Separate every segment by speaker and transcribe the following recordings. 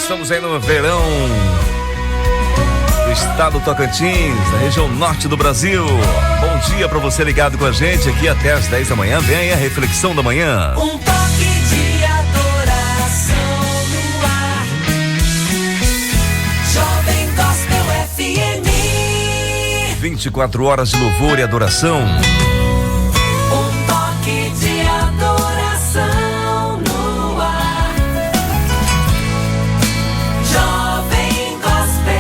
Speaker 1: Estamos aí no verão do estado do Tocantins, na região norte do Brasil. Bom dia para você ligado com a gente aqui até às 10 da manhã. Vem aí a reflexão da manhã.
Speaker 2: Um toque de adoração no ar. Jovem Gospel FM.
Speaker 1: 24 horas de louvor e adoração.
Speaker 2: Um toque de adoração no ar. Jovem Gospel.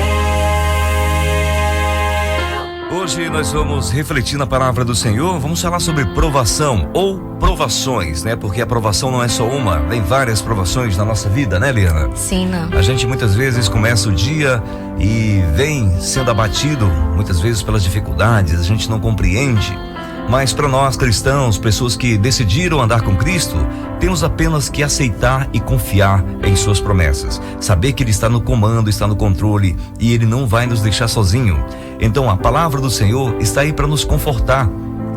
Speaker 1: Hoje nós vamos refletir na palavra do Senhor. Vamos falar sobre provação ou provações, né? Porque a provação não é só uma, vem várias provações na nossa vida, né, Liana?
Speaker 3: Sim, não.
Speaker 1: A gente muitas vezes começa o dia e vem sendo abatido, muitas vezes pelas dificuldades, a gente não compreende. Mas para nós cristãos, pessoas que decidiram andar com Cristo, temos apenas que aceitar e confiar em suas promessas. Saber que Ele está no comando, está no controle e Ele não vai nos deixar sozinho. Então a palavra do Senhor está aí para nos confortar.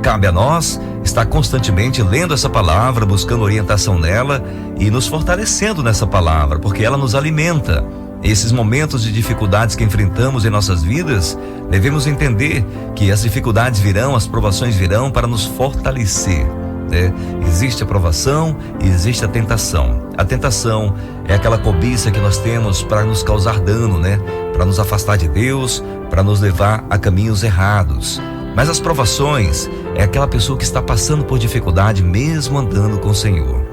Speaker 1: Cabe a nós estar constantemente lendo essa palavra, buscando orientação nela e nos fortalecendo nessa palavra, porque ela nos alimenta. Esses momentos de dificuldades que enfrentamos em nossas vidas, devemos entender que as dificuldades virão, as provações virão para nos fortalecer, né? Existe a provação e existe a tentação. A tentação é aquela cobiça que nós temos para nos causar dano, né? Para nos afastar de Deus, para nos levar a caminhos errados. Mas as provações é aquela pessoa que está passando por dificuldade mesmo andando com o Senhor.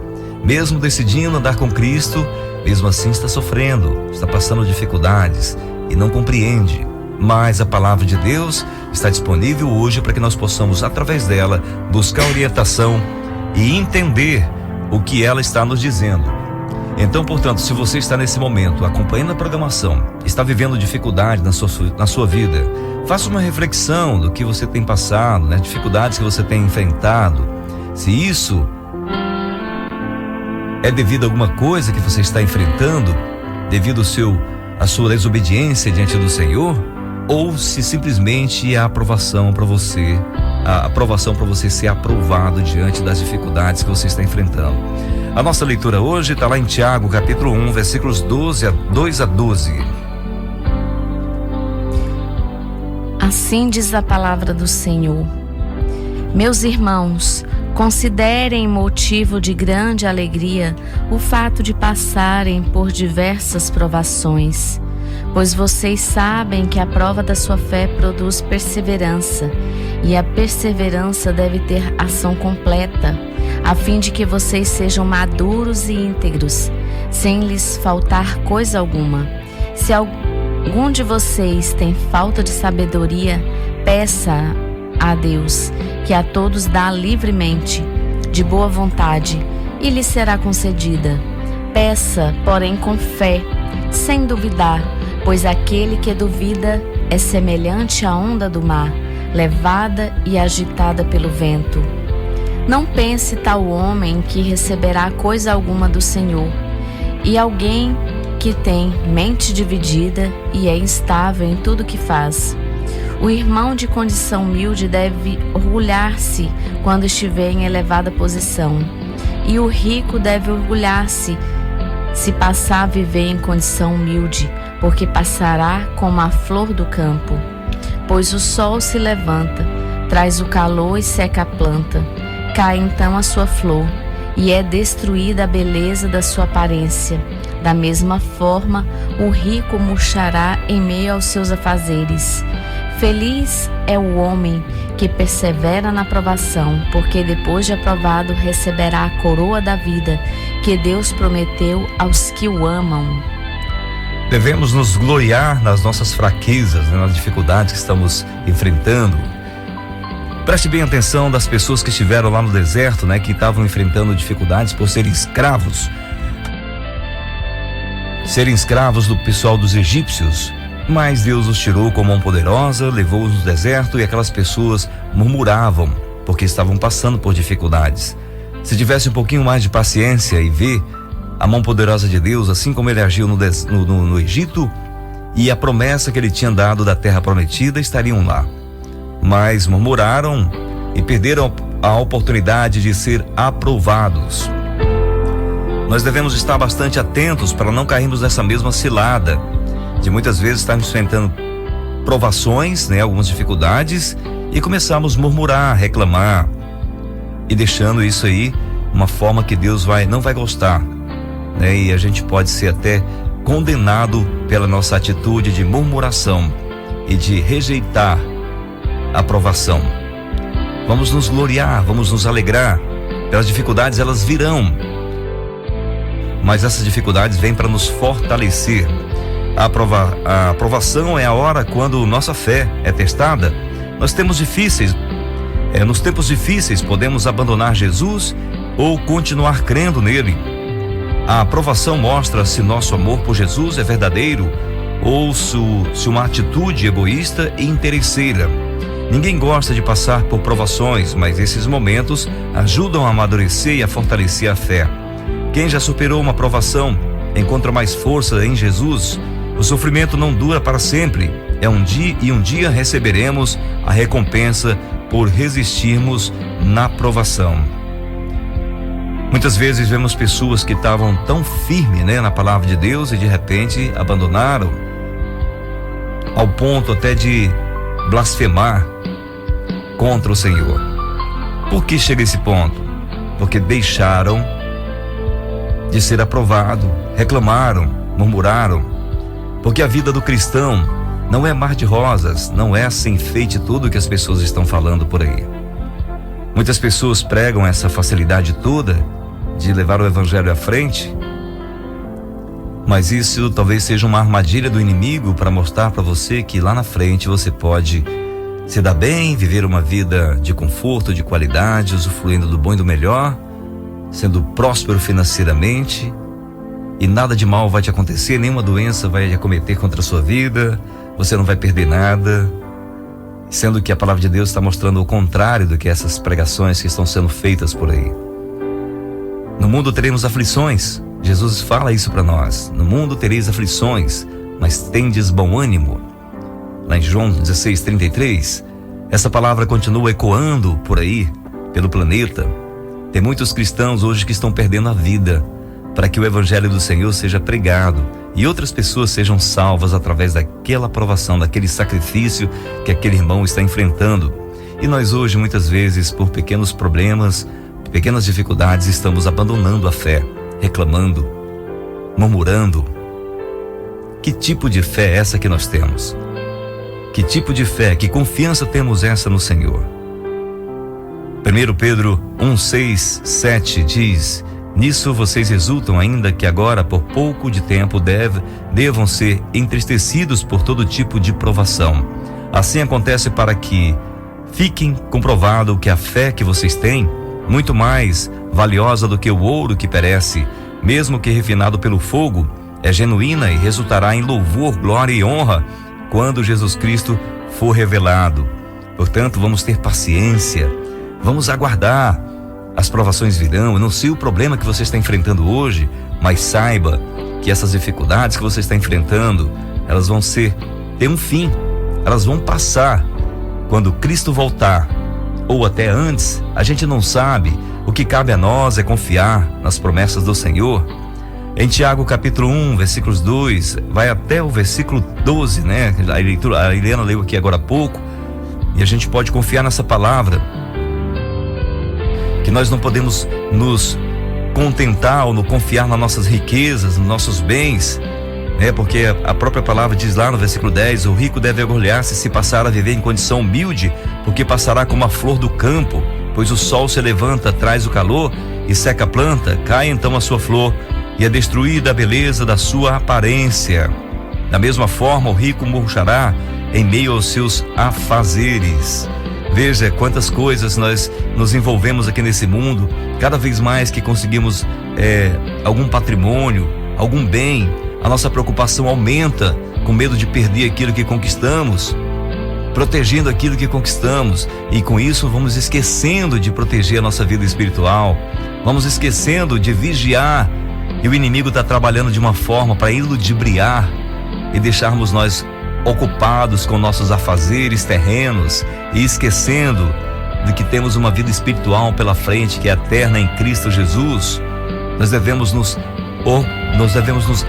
Speaker 1: Mesmo decidindo andar com Cristo, mesmo assim está sofrendo, está passando dificuldades e não compreende. Mas a palavra de Deus está disponível hoje para que nós possamos, através dela, buscar orientação e entender o que ela está nos dizendo. Então, portanto, se você está nesse momento acompanhando a programação, está vivendo dificuldade na sua vida, faça uma reflexão do que você tem passado, né? Dificuldades que você tem enfrentado. Se isso é devido a alguma coisa que você está enfrentando, devido à sua desobediência diante do Senhor, ou se simplesmente é a aprovação para você ser aprovado diante das dificuldades que você está enfrentando. A nossa leitura hoje está lá em Tiago, capítulo 1, versículos 2 a 12.
Speaker 3: Assim diz a palavra do Senhor. Meus irmãos, considerem motivo de grande alegria o fato de passarem por diversas provações, pois vocês sabem que a prova da sua fé produz perseverança, e a perseverança deve ter ação completa, a fim de que vocês sejam maduros e íntegros, sem lhes faltar coisa alguma. Se algum de vocês tem falta de sabedoria, peça a Deus, que a todos dá livremente, de boa vontade, e lhe será concedida. Peça, porém, com fé, sem duvidar, pois aquele que duvida é semelhante à onda do mar, levada e agitada pelo vento. Não pense tal homem que receberá coisa alguma do Senhor, e alguém que tem mente dividida e é instável em tudo que faz. O irmão de condição humilde deve orgulhar-se quando estiver em elevada posição, e o rico deve orgulhar-se se passar a viver em condição humilde, porque passará como a flor do campo. Pois o sol se levanta, traz o calor e seca a planta, cai então a sua flor, e é destruída a beleza da sua aparência. Da mesma forma, o rico murchará em meio aos seus afazeres. Feliz é o homem que persevera na provação, porque depois de aprovado receberá a coroa da vida que Deus prometeu aos que o amam.
Speaker 1: Devemos nos gloriar nas nossas fraquezas, né, nas dificuldades que estamos enfrentando. Preste bem atenção das pessoas que estiveram lá no deserto, né, que estavam enfrentando dificuldades por serem escravos do pessoal dos egípcios. Mas Deus os tirou com mão poderosa, levou-os no deserto, e aquelas pessoas murmuravam porque estavam passando por dificuldades. Se tivesse um pouquinho mais de paciência e ver a mão poderosa de Deus, assim como Ele agiu no Egito, e a promessa que Ele tinha dado da terra prometida, estariam lá. Mas murmuraram e perderam a oportunidade de ser aprovados. nós devemos estar bastante atentos para não cairmos nessa mesma cilada de muitas vezes estarmos enfrentando provações, algumas dificuldades, e começarmos a murmurar, reclamar, e deixando isso aí uma forma que Deus não vai gostar, e a gente pode ser até condenado pela nossa atitude de murmuração e de rejeitar a provação. Vamos nos gloriar, vamos nos alegrar. Pelas dificuldades, elas virão, mas essas dificuldades vêm para nos fortalecer. A aprovação é a hora quando nossa fé é testada. Nos tempos difíceis podemos abandonar Jesus ou continuar crendo nele. A aprovação mostra se nosso amor por Jesus é verdadeiro ou se uma atitude egoísta e interesseira. Ninguém gosta de passar por provações, mas esses momentos ajudam a amadurecer e a fortalecer a fé. Quem já superou uma provação encontra mais força em Jesus. O sofrimento não dura para sempre. Um dia receberemos a recompensa por resistirmos na provação. Muitas vezes vemos pessoas que estavam tão firmes, na palavra de Deus e de repente abandonaram, ao ponto até de blasfemar contra o Senhor. Por que chega esse ponto? Porque deixaram de ser aprovado, reclamaram, murmuraram. Porque a vida do cristão não é mar de rosas, não é assim feito tudo que as pessoas estão falando por aí. Muitas pessoas pregam essa facilidade toda de levar o evangelho à frente, mas isso talvez seja uma armadilha do inimigo para mostrar para você que lá na frente você pode se dar bem, viver uma vida de conforto, de qualidade, usufruindo do bom e do melhor, sendo próspero financeiramente, e nada de mal vai te acontecer, nenhuma doença vai te acometer contra a sua vida, você não vai perder nada, sendo que a palavra de Deus está mostrando o contrário do que essas pregações que estão sendo feitas por aí. No mundo teremos aflições, Jesus fala isso para nós. No mundo tereis aflições, mas tendes bom ânimo. Lá em João 16:33, essa palavra continua ecoando por aí, pelo planeta. Tem muitos cristãos hoje que estão perdendo a vida para que o evangelho do Senhor seja pregado e outras pessoas sejam salvas através daquela provação, daquele sacrifício que aquele irmão está enfrentando. E nós hoje, muitas vezes, por pequenos problemas, pequenas dificuldades, estamos abandonando a fé, reclamando, murmurando. Que tipo de fé é essa que nós temos? Que tipo de fé, que confiança temos essa no Senhor? 1 Pedro 1:6-7 diz: nisso vocês exultam, ainda que agora por pouco de tempo devam ser entristecidos por todo tipo de provação. Assim acontece para que fiquem comprovado que a fé que vocês têm, muito mais valiosa do que o ouro que perece, mesmo que refinado pelo fogo, é genuína e resultará em louvor, glória e honra quando Jesus Cristo for revelado. Portanto, vamos ter paciência, vamos aguardar. As provações virão. Eu não sei o problema que você está enfrentando hoje, mas saiba que essas dificuldades que você está enfrentando, elas vão ter um fim, elas vão passar. Quando Cristo voltar, ou até antes, a gente não sabe. O que cabe a nós é confiar nas promessas do Senhor. Em Tiago capítulo 1, versículos 2, vai até o versículo 12, A Helena leu aqui agora há pouco, e a gente pode confiar nessa palavra, que nós não podemos nos contentar ou nos confiar nas nossas riquezas, nos nossos bens, porque a própria palavra diz lá no versículo 10, o rico deve orgulhar-se se passar a viver em condição humilde, porque passará como a flor do campo, pois o sol se levanta, traz o calor e seca a planta, cai então a sua flor e é destruída a beleza da sua aparência. Da mesma forma, o rico murchará em meio aos seus afazeres. Veja quantas coisas nós nos envolvemos aqui nesse mundo. Cada vez mais que conseguimos algum patrimônio, algum bem, a nossa preocupação aumenta, com medo de perder aquilo que conquistamos, protegendo aquilo que conquistamos, e com isso vamos esquecendo de proteger a nossa vida espiritual, vamos esquecendo de vigiar, e o inimigo está trabalhando de uma forma para iludibriar e deixarmos nós ocupados com nossos afazeres terrenos e esquecendo de que temos uma vida espiritual pela frente, que é eterna em Cristo Jesus. Nós devemos nos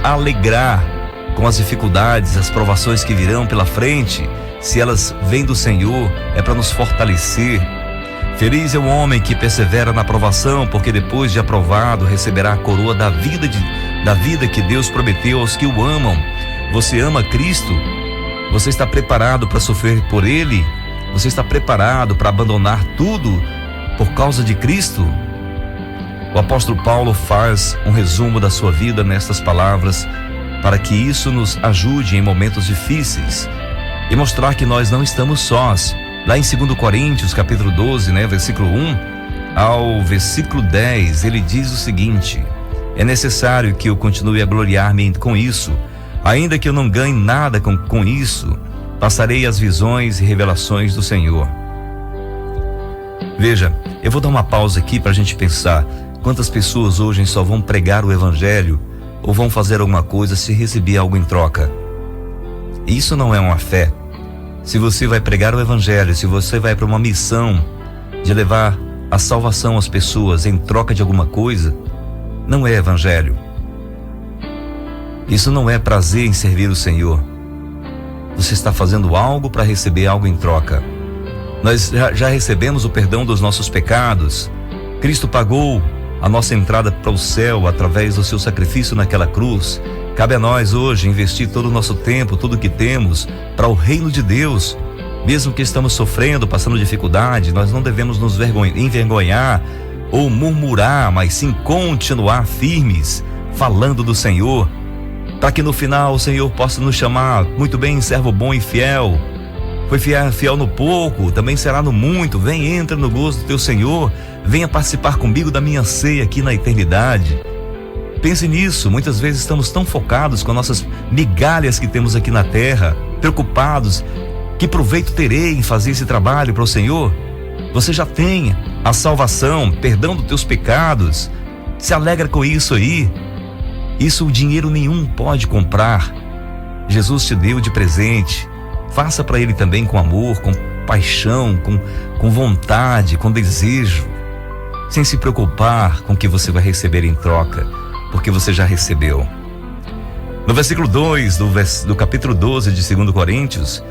Speaker 1: alegrar com as dificuldades, as provações que virão pela frente. Se elas vêm do Senhor, é para nos fortalecer. Feliz é o homem que persevera na provação, porque depois de aprovado receberá a coroa da vida que Deus prometeu aos que o amam. Você ama Cristo? Você está preparado para sofrer por Ele? Você está preparado para abandonar tudo por causa de Cristo? O apóstolo Paulo faz um resumo da sua vida nestas palavras, para que isso nos ajude em momentos difíceis e mostrar que nós não estamos sós. Lá em 2 Coríntios, capítulo 12, versículo 1 ao versículo 10, ele diz o seguinte: é necessário que eu continue a gloriar-me com isso, ainda que eu não ganhe nada com isso, passarei as visões e revelações do Senhor. Veja, eu vou dar uma pausa aqui para a gente pensar. Quantas pessoas hoje só vão pregar o evangelho ou vão fazer alguma coisa se receber algo em troca? Isso não é uma fé. Se você vai pregar o evangelho, se você vai para uma missão de levar a salvação às pessoas em troca de alguma coisa, não é evangelho. Isso não é prazer em servir o Senhor. Você está fazendo algo para receber algo em troca. Nós já recebemos o perdão dos nossos pecados. Cristo pagou a nossa entrada para o céu através do seu sacrifício naquela cruz. Cabe a nós hoje investir todo o nosso tempo, tudo o que temos, para o reino de Deus. Mesmo que estamos sofrendo, passando dificuldade, nós não devemos nos envergonhar ou murmurar, mas sim continuar firmes, falando do Senhor, para que no final o Senhor possa nos chamar: muito bem, servo bom e fiel. Foi fiel no pouco, também será no muito. Vem, entra no gozo do teu Senhor. Venha participar comigo da minha ceia aqui na eternidade. Pense nisso. Muitas vezes estamos tão focados com nossas migalhas que temos aqui na terra, preocupados: que proveito terei em fazer esse trabalho para o Senhor? Você já tem a salvação, perdão dos teus pecados. Se alegra com isso aí. Isso o dinheiro nenhum pode comprar. Jesus te deu de presente. Faça para Ele também com amor, com paixão, com vontade, com desejo, sem se preocupar com o que você vai receber em troca, porque você já recebeu. No versículo 2 do capítulo 12 de 2 Coríntios,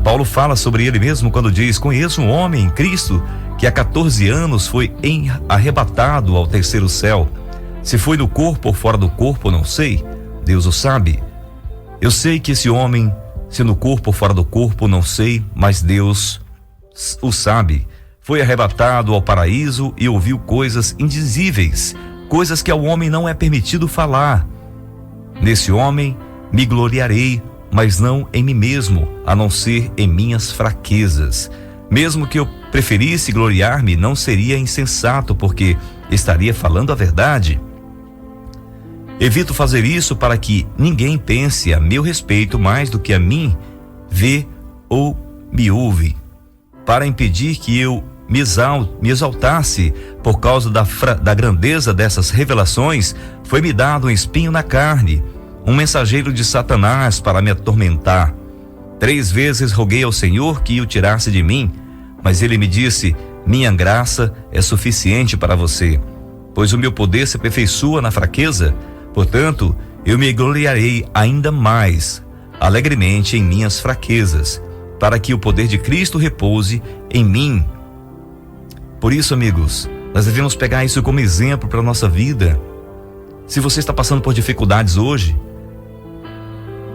Speaker 1: Paulo fala sobre ele mesmo quando diz: conheço um homem em Cristo que há 14 anos foi arrebatado ao terceiro céu. Se foi do corpo ou fora do corpo, não sei, Deus o sabe. Eu sei que esse homem, se no corpo ou fora do corpo, não sei, mas Deus o sabe. Foi arrebatado ao paraíso e ouviu coisas indizíveis, coisas que ao homem não é permitido falar. Nesse homem me gloriarei, mas não em mim mesmo, a não ser em minhas fraquezas. Mesmo que eu preferisse gloriar-me, não seria insensato, porque estaria falando a verdade. Evito fazer isso para que ninguém pense a meu respeito mais do que a mim vê ou me ouve. Para impedir que eu me exaltasse por causa da grandeza dessas revelações, foi-me dado um espinho na carne, um mensageiro de Satanás para me atormentar. 3 vezes roguei ao Senhor que o tirasse de mim, mas ele me disse: minha graça é suficiente para você, pois o meu poder se aperfeiçoa na fraqueza. Portanto, eu me gloriarei ainda mais alegremente em minhas fraquezas, para que o poder de Cristo repouse em mim. Por isso, amigos, nós devemos pegar isso como exemplo para a nossa vida. Se você está passando por dificuldades hoje,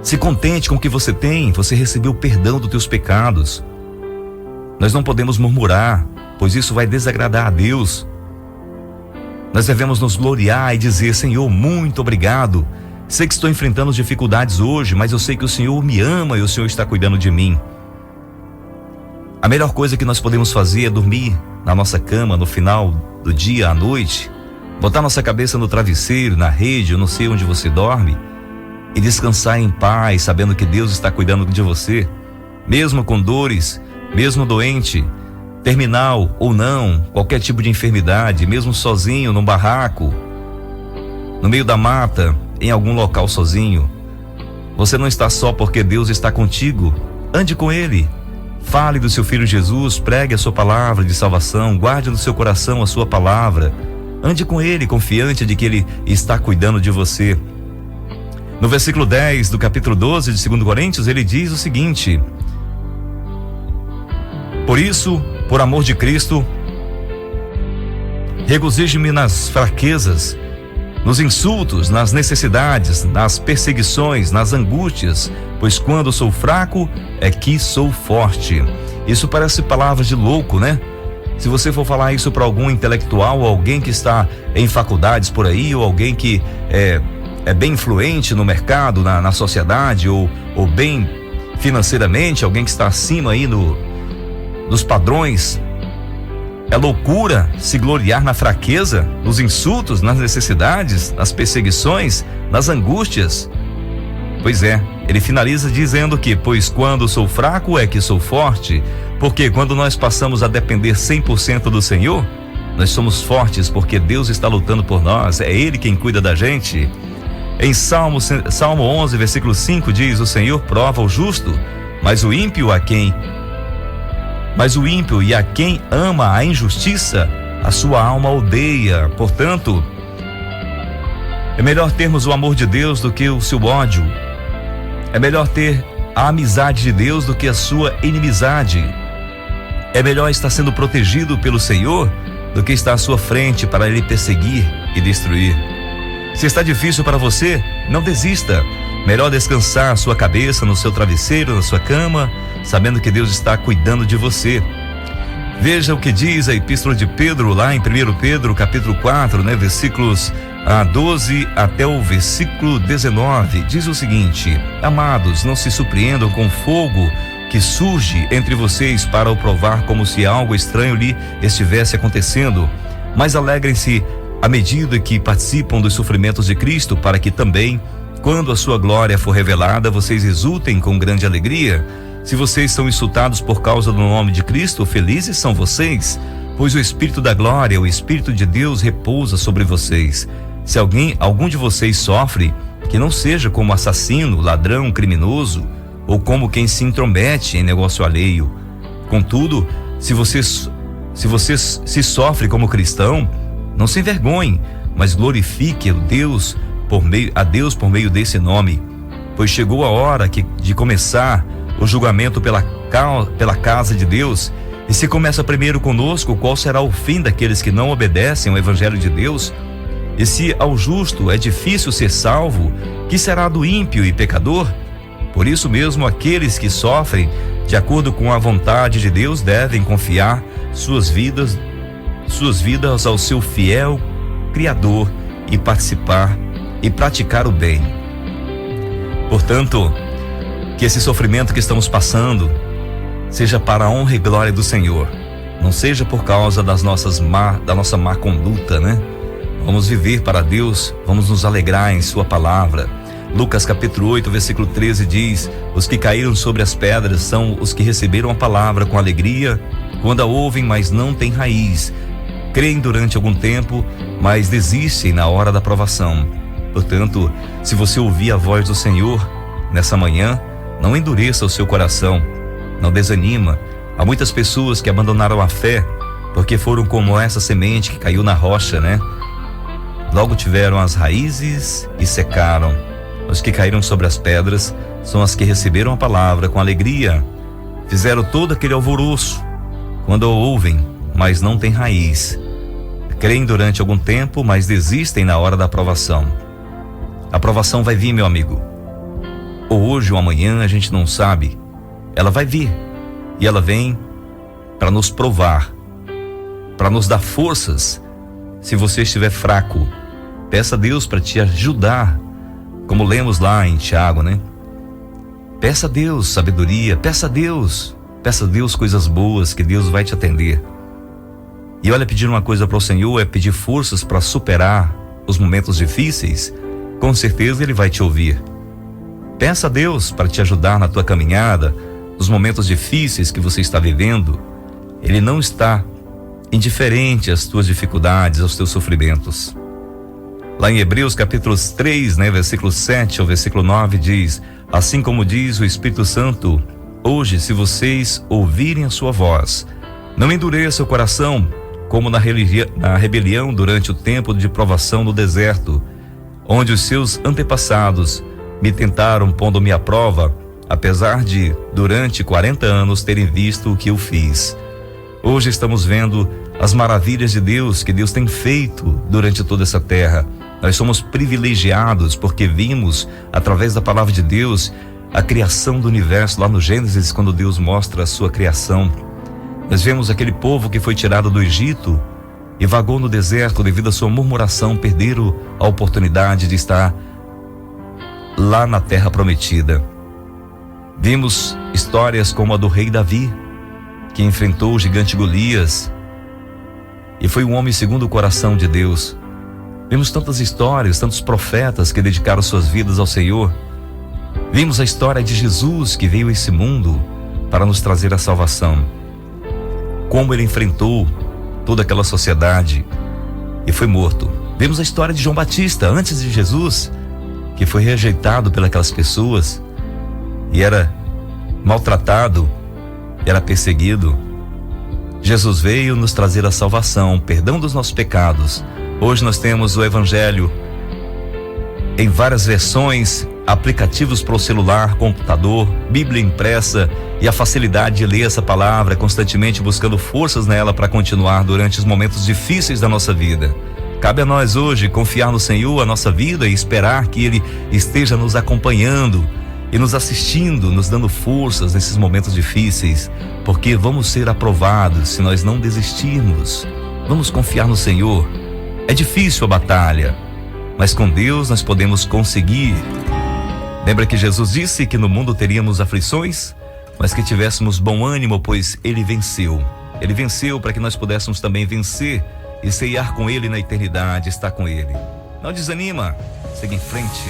Speaker 1: se contente com o que você tem. Você recebeu o perdão dos teus pecados. Nós não podemos murmurar, pois isso vai desagradar a Deus. Nós devemos nos gloriar e dizer: Senhor, muito obrigado. Sei que estou enfrentando dificuldades hoje, mas eu sei que o Senhor me ama e o Senhor está cuidando de mim. A melhor coisa que nós podemos fazer é dormir na nossa cama no final do dia, à noite, botar nossa cabeça no travesseiro, na rede, eu não sei onde você dorme, e descansar em paz, sabendo que Deus está cuidando de você, mesmo com dores, mesmo doente, terminal ou não, qualquer tipo de enfermidade, mesmo sozinho num barraco, no meio da mata, em algum local sozinho. Você não está só, porque Deus está contigo. Ande com Ele, fale do seu Filho Jesus, pregue a sua palavra de salvação, guarde no seu coração a sua palavra. Ande com Ele, confiante de que Ele está cuidando de você. No versículo 10 do capítulo 12 de 2 Coríntios, ele diz o seguinte: por isso, por amor de Cristo, regozijo-me nas fraquezas, nos insultos, nas necessidades, nas perseguições, nas angústias, pois quando sou fraco é que sou forte. Isso parece palavras de louco, né? Se você for falar isso para algum intelectual, ou alguém que está em faculdades por aí, ou alguém que é bem influente no mercado, na sociedade, ou bem financeiramente, alguém que está acima aí dos padrões, é loucura se gloriar na fraqueza, nos insultos, nas necessidades, nas perseguições, nas angústias. Pois é, ele finaliza dizendo que, pois quando sou fraco é que sou forte, porque quando nós passamos a depender 100% do Senhor, nós somos fortes porque Deus está lutando por nós, é Ele quem cuida da gente. Em Salmo 11, versículo 5 diz: o Senhor prova o justo, mas o ímpio e a quem ama a injustiça, a sua alma odeia. Portanto, é melhor termos o amor de Deus do que o seu ódio. É melhor ter a amizade de Deus do que a sua inimizade. É melhor estar sendo protegido pelo Senhor do que estar à sua frente para Ele perseguir e destruir. Se está difícil para você, não desista. Melhor descansar a sua cabeça no seu travesseiro, na sua cama, sabendo que Deus está cuidando de você. Veja o que diz a epístola de Pedro, lá em 1 Pedro, capítulo 4, versículos 12 até o versículo 19. Diz o seguinte: amados, não se surpreendam com o fogo que surge entre vocês para o provar, como se algo estranho lhe estivesse acontecendo, mas alegrem-se à medida que participam dos sofrimentos de Cristo, para que também, quando a sua glória for revelada, vocês exultem com grande alegria. Se vocês são insultados por causa do nome de Cristo, felizes são vocês, pois o Espírito da glória, o Espírito de Deus repousa sobre vocês. Se algum de vocês sofre, que não seja como assassino, ladrão, criminoso, ou como quem se intromete em negócio alheio. Contudo, se você se sofre como cristão, não se envergonhe, mas glorifique a Deus por meio desse nome, pois chegou a hora de começar o julgamento pela casa de Deus. E se começa primeiro conosco, qual será o fim daqueles que não obedecem ao Evangelho de Deus? E se ao justo é difícil ser salvo, que será do ímpio e pecador? Por isso mesmo, aqueles que sofrem de acordo com a vontade de Deus devem confiar suas vidas ao seu fiel Criador e praticar o bem. Portanto, que esse sofrimento que estamos passando seja para a honra e glória do Senhor, não seja por causa da nossa má conduta, Vamos viver para Deus, vamos nos alegrar em sua palavra. Lucas capítulo 8, versículo 13 diz: os que caíram sobre as pedras são os que receberam a palavra com alegria, quando a ouvem, mas não têm raiz. Creem durante algum tempo, mas desistem na hora da provação. Portanto, se você ouvir a voz do Senhor nessa manhã, não endureça o seu coração, não desanima. Há muitas pessoas que abandonaram a fé porque foram como essa semente que caiu na rocha, Logo tiveram as raízes e secaram. Os que caíram sobre as pedras são as que receberam a palavra com alegria, fizeram todo aquele alvoroço. Quando a ouvem, mas não têm raiz. Creem durante algum tempo, mas desistem na hora da aprovação. A aprovação vai vir, meu amigo. Ou hoje ou amanhã, a gente não sabe. Ela vai vir. E ela vem para nos provar, para nos dar forças. Se você estiver fraco, peça a Deus para te ajudar, como lemos lá em Tiago, Peça a Deus sabedoria, peça a Deus coisas boas, que Deus vai te atender. E olha, pedir uma coisa para o Senhor é pedir forças para superar os momentos difíceis. Com certeza Ele vai te ouvir. Peça a Deus para te ajudar na tua caminhada, nos momentos difíceis que você está vivendo. Ele não está indiferente às tuas dificuldades, aos teus sofrimentos. Lá em Hebreus capítulo 3, versículo 7 ao versículo 9 diz: assim como diz o Espírito Santo, hoje, se vocês ouvirem a sua voz, não endureça o coração, como na rebelião durante o tempo de provação no deserto, onde os seus antepassados me tentaram pondo-me à prova, apesar de, durante 40 anos, terem visto o que eu fiz. Hoje estamos vendo as maravilhas de Deus que Deus tem feito durante toda essa terra. Nós somos privilegiados porque vimos, através da palavra de Deus, a criação do universo lá no Gênesis, quando Deus mostra a sua criação. Nós vemos aquele povo que foi tirado do Egito e vagou no deserto devido à sua murmuração, perderam a oportunidade de estar lá na terra prometida. Vimos histórias como a do rei Davi, que enfrentou o gigante Golias e foi um homem segundo o coração de Deus. Vimos tantas histórias, tantos profetas que dedicaram suas vidas ao Senhor. Vimos a história de Jesus, que veio a esse mundo para nos trazer a salvação. Como ele enfrentou toda aquela sociedade e foi morto. Vimos a história de João Batista, antes de Jesus, que foi rejeitado pelas pessoas e era maltratado, era perseguido. Jesus veio nos trazer a salvação, perdão dos nossos pecados. Hoje nós temos o Evangelho em várias versões, aplicativos para o celular, computador, Bíblia impressa e a facilidade de ler essa palavra, constantemente buscando forças nela para continuar durante os momentos difíceis da nossa vida. Cabe a nós hoje confiar no Senhor a nossa vida e esperar que Ele esteja nos acompanhando e nos assistindo, nos dando forças nesses momentos difíceis, porque vamos ser aprovados se nós não desistirmos. Vamos confiar no Senhor. É difícil a batalha, mas com Deus nós podemos conseguir. Lembra que Jesus disse que no mundo teríamos aflições, mas que tivéssemos bom ânimo, pois Ele venceu. Ele venceu para que nós pudéssemos também vencer e ceiar com Ele na eternidade, estar com Ele. Não desanima, segue em frente.